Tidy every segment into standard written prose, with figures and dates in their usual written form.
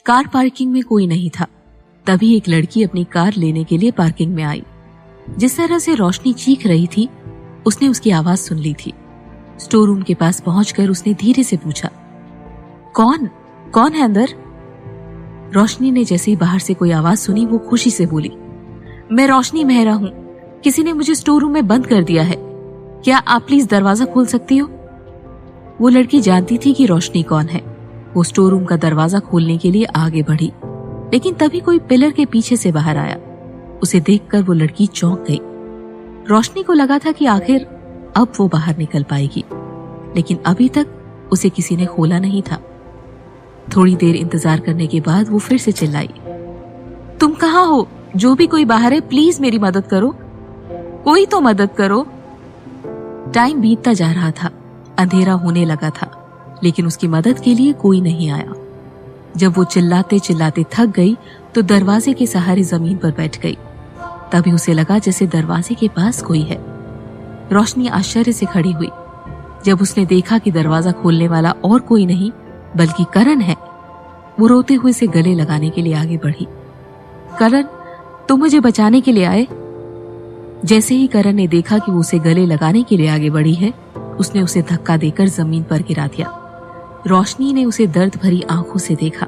Car parking में कोई नहीं था। तभी एक लड़की अपनी कार लेने के लिए पार्किंग में आई। जिस तरह से रोशनी चीख रही थी, उसने उसकी आवाज सुन ली थी। स्टोर रूम के पास पहुंचकर उसने धीरे से पूछा, कौन है अंदर? रोशनी ने जैसे ही बाहर से कोई आवाज सुनी, वो खुशी से बोली, मैं रोशनी मेहरा हूं। किसी ने मुझे स्टोर रूम में बंद कर दिया है। क्या आप प्लीज दरवाजा खोल सकती हो? वो लड़की जानती थी कि रोशनी कौन है। वो स्टोर रूम का दरवाजा खोलने के लिए आगे बढ़ी, लेकिन तभी कोई पिलर के पीछे से बाहर आया। उसे देखकर वो लड़की चौंक गई। रोशनी को लगा था कि आखिर अब वो बाहर निकल पाएगी, लेकिन अभी तक उसे किसी ने खोला नहीं था। थोड़ी देर इंतजार करने के बाद वो फिर से चिल्लाई, तुम कहाँ हो? जो भी कोई बाहर है, प्लीज मेरी मदद करो, कोई तो मदद करो। टाइम बीतता जा रहा था, अंधेरा होने लगा था, लेकिन उसकी मदद के लिए कोई नहीं आया। जब वो चिल्लाते चिल्लाते थक गई तो दरवाजे के सहारे जमीन पर बैठ गई। तभी उसे लगा जैसे दरवाजे के पास कोई है। रोशनी आश्चर्य से खड़ी हुई जब उसने देखा कि दरवाजा खोलने वाला और कोई नहीं बल्कि करण है। वो रोते हुए उसे गले लगाने के लिए आगे बढ़ी। करण, तुम मुझे बचाने के लिए आए? जैसे ही करण ने देखा कि वो उसे गले लगाने के लिए आगे बढ़ी है, उसने उसे धक्का देकर जमीन पर गिरा दिया। रोशनी ने उसे दर्द भरी आंखों से देखा।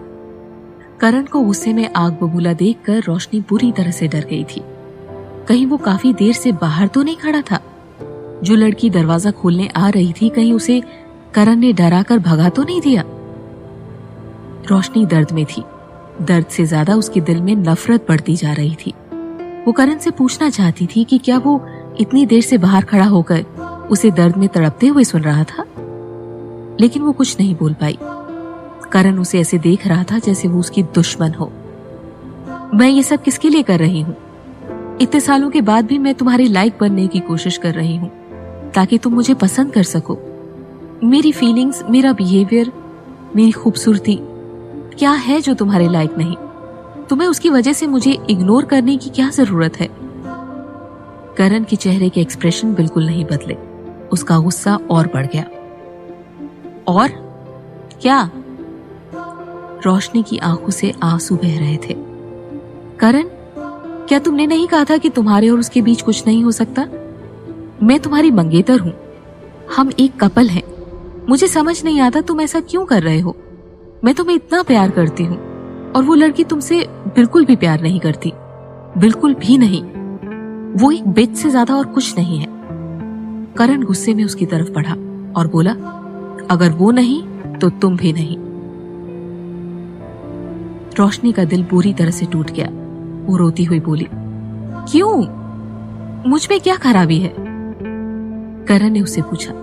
करण को गुस्से में आग बबूला देखकर रोशनी बुरी तरह से डर गई थी। कहीं वो काफी देर से बाहर तो नहीं खड़ा था? जो लड़की दरवाजा खोलने आ रही थी, कहीं उसे करण ने डरा कर भगा तो नहीं दिया? रोशनी दर्द में थी। दर्द से ज्यादा उसके दिल में नफरत बढ़ती जा रही थी। वो करण से पूछना चाहती थी कि क्या वो इतनी देर से बाहर खड़ा होकर उसे दर्द में तड़पते हुए सुन रहा था, लेकिन वो कुछ नहीं बोल पाई। करण उसे ऐसे देख रहा था जैसे वो उसकी दुश्मन हो। मैं ये सब किसके लिए कर रही हूँ? इतने सालों के बाद भी मैं तुम्हारे लायक बनने की कोशिश कर रही हूँ ताकि तुम मुझे पसंद कर सको। मेरी फीलिंग्स, मेरा बिहेवियर, मेरी खूबसूरती क्या है जो तुम्हारे लायक नहीं? तुम्हें उसकी वजह से मुझे इग्नोर करने की क्या जरूरत है? करण के चेहरे के एक्सप्रेशन बिल्कुल नहीं बदले। उसका गुस्सा और बढ़ गया। और क्या? रोशनी की आंखों से आंसू बह रहे थे। करण, क्या तुमने नहीं कहा था कि तुम्हारे और उसके बीच कुछ नहीं हो सकता? मैं तुम्हारी मंगेतर हूं। हम एक कपल हैं। मुझे समझ नहीं आता तुम ऐसा क्यों कर रहे हो। मैं तुम्हें इतना प्यार करती हूँ और वो लड़की तुमसे बिल्कुल भी प्यार नहीं करती, बिल्कुल भी नहीं। वो एक बिच से ज्यादा और कुछ नहीं है। करण गुस्से में उसकी तरफ बढ़ा और बोला, अगर वो नहीं तो तुम भी नहीं। रोशनी का दिल बुरी तरह से टूट गया। वो रोती हुई बोली, क्यों? मुझ में क्या खराबी है? करण ने उससे पूछा,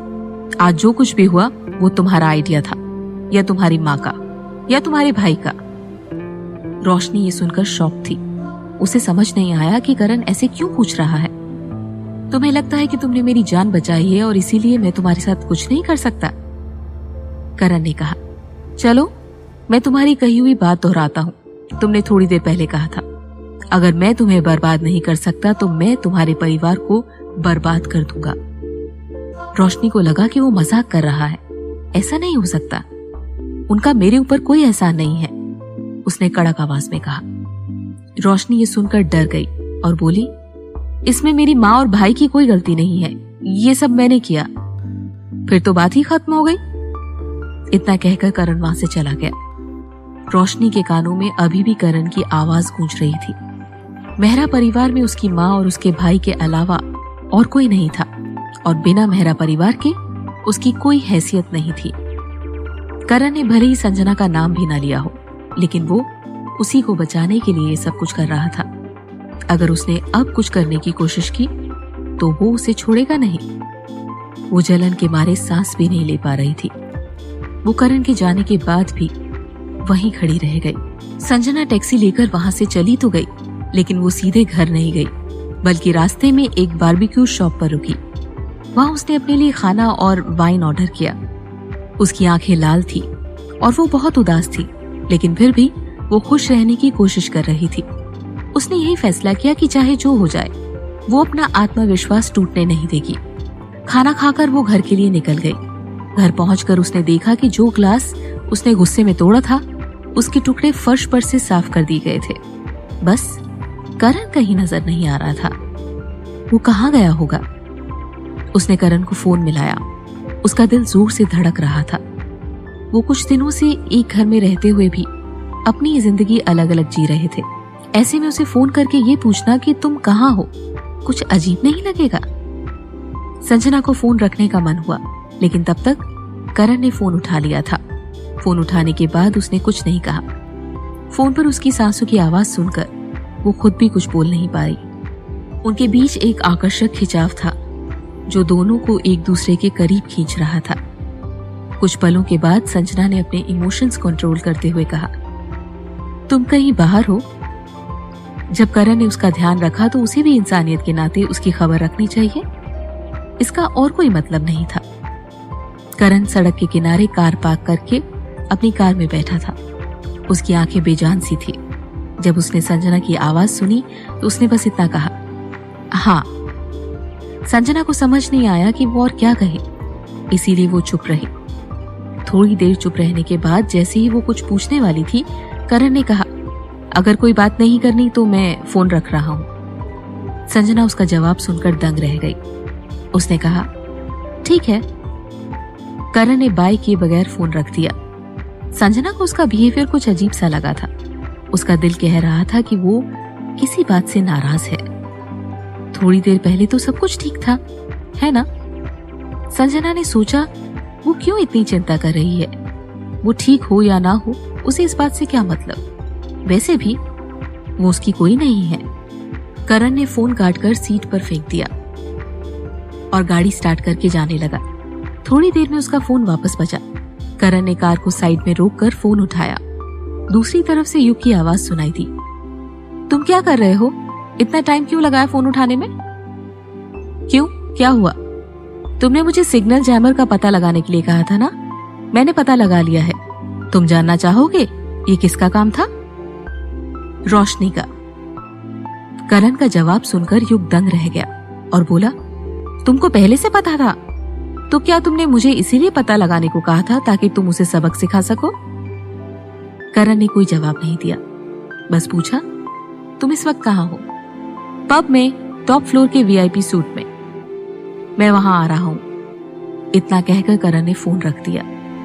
आज जो कुछ भी हुआ वो तुम्हारा आइडिया था, या तुम्हारी माँ का, या तुम्हारे भाई का? रोशनी ये सुनकर शॉक थी। उसे समझ नहीं आया कि करण ऐसे क्यों पूछ रहा है। तुम्हें लगता है कि तुमने मेरी जान बचाई है और इसीलिए मैं तुम्हारे साथ कुछ नहीं कर सकता? करण ने कहा, चलो मैं तुम्हारी कही हुई बात दोहराता हूँ। तुमने थोड़ी देर पहले कहा था, अगर मैं तुम्हें बर्बाद नहीं कर सकता तो मैं तुम्हारे परिवार को बर्बाद कर दूंगा। रोशनी को लगा कि वो मजाक कर रहा है। ऐसा नहीं हो सकता, उनका मेरे ऊपर कोई एहसान नहीं है, उसने कड़क आवाज में कहा। रोशनी ये सुनकर डर गई और बोली, इसमें मेरी माँ और भाई की कोई गलती नहीं है, ये सब मैंने किया। फिर तो बात ही खत्म हो गई। इतना कहकर करण वहां से चला गया। रोशनी के कानों में अभी भी करण की आवाज गूंज रही थी। मेहरा परिवार में उसकी माँ और उसके भाई के अलावा और कोई नहीं था, और बिना मेहरा परिवार के उसकी कोई हैसियत नहीं थी। करण ने भले ही संजना का नाम भी ना लिया हो, लेकिन वो उसी को बचाने के लिए सब कुछ कर रहा था। अगर उसने अब कुछ करने की कोशिश की तो वो उसे छोड़ेगा नहीं। वो जलन के मारे सांस भी नहीं ले पा रही थी। वो करण के जाने के बाद भी वहीं खड़ी रह गई। संजना टैक्सी लेकर वहां से चली तो गई, लेकिन वो सीधे घर नहीं गई, बल्कि रास्ते में एक बारबेक्यू शॉप पर रुकी। वहां उसने अपने लिए खाना और वाइन ऑर्डर किया। उसकी आंखें लाल थी और वो बहुत उदास थी, लेकिन फिर भी वो खुश रहने की कोशिश कर रही थी। उसने यही फैसला किया कि चाहे जो हो जाए, वो अपना आत्मविश्वास टूटने नहीं देगी। खाना खाकर वो घर के लिए निकल गई। घर पहुंचकर उसने देखा कि जो ग्लास उसने गुस्से में तोड़ा था उसके टुकड़े फर्श पर से साफ कर दिए गए थे। बस करण कहीं नजर नहीं आ रहा था। वो कहाँ गया होगा? उसने करण को फोन मिलाया। उसका दिल जोर से धड़क रहा था। वो कुछ दिनों से एक घर में रहते हुए भी अपनी जिंदगी अलग अलग जी रहे थे। ऐसे में उसे फोन करके ये पूछना कि तुम कहाँ हो, कुछ अजीब नहीं लगेगा? संजना को फोन रखने का मन हुआ, लेकिन तब तक करण ने फोन उठा लिया था। फोन उठाने के बाद उसने कुछ नहीं कहा। फोन पर उसकी सांसों की आवाज सुनकर वो खुद भी कुछ बोल नहीं पाई। उनके बीच एक आकर्षक खिंचाव था जो दोनों को एक दूसरे के करीब खींच रहा था। कुछ पलों के बाद संजना ने अपने इमोशंस कंट्रोल करते हुए कहा, तुम कहीं बाहर हो? जब करण ने उसका ध्यान रखा तो उसे भी इंसानियत के नाते उसकी खबर रखनी चाहिए। इसका और कोई मतलब नहीं था। करण सड़क के किनारे कार पार्क करके अपनी कार में बैठा था। उसकी आंखें बेजान सी थी। जब उसने संजना की आवाज सुनी तो उसने बस इतना कहा, हाँ। संजना को समझ नहीं आया कि वो और क्या कहे, इसीलिए वो चुप रही। थोड़ी देर चुप रहने के बाद जैसे ही वो कुछ पूछने वाली थी, करण ने कहा, अगर कोई बात नहीं करनी तो मैं फोन रख रहा हूं। संजना उसका जवाब सुनकर दंग रह गई। उसने कहा, ठीक है। करण ने बाय किए बगैर फोन रख दिया। संजना को उसका बिहेवियर कुछ अजीब सा लगा था। उसका दिल कह रहा था कि वो किसी बात से नाराज है। थोड़ी देर पहले तो सब कुछ ठीक था, है ना? संजना ने सोचा, वो क्यों इतनी चिंता कर रही है? वो ठीक हो या ना हो, उसे इस बात से क्या मतलब? वैसे भी वो उसकी कोई नहीं है। करण ने फोन काटकर सीट पर फेंक दिया और गाड़ी स्टार्ट करके जाने लगा। थोड़ी देर में उसका फोन वापस बजा। करण ने कार को साइड में रोककर फोन उठाया। दूसरी तरफ से युग की आवाज सुनाई दी, तुम क्या कर रहे हो? इतना टाइम क्यों लगाया फोन उठाने में? क्यों, क्या हुआ? तुमने मुझे सिग्नल जैमर का पता लगाने के लिए कहा था ना? मैंने पता लगा लिया है। तुम जानना चाहोगे ये किसका काम था? रोशनी का। करण का जवाब सुनकर युग दंग रह गया और बोला, तुमको पहले से पता था? तो क्या तुमने मुझे इसीलिए पता लगाने को कहा था ताकि तुम उसे सबक सिखा सको? करण ने कोई जवाब नहीं दिया, बस पूछा, तुम इस वक्त कहाँ हो? पब में, टॉप फ्लोर के VIP सूट में। मैं वहां आ रहा हूं। इतना कहकर करण ने फोन रख दिया।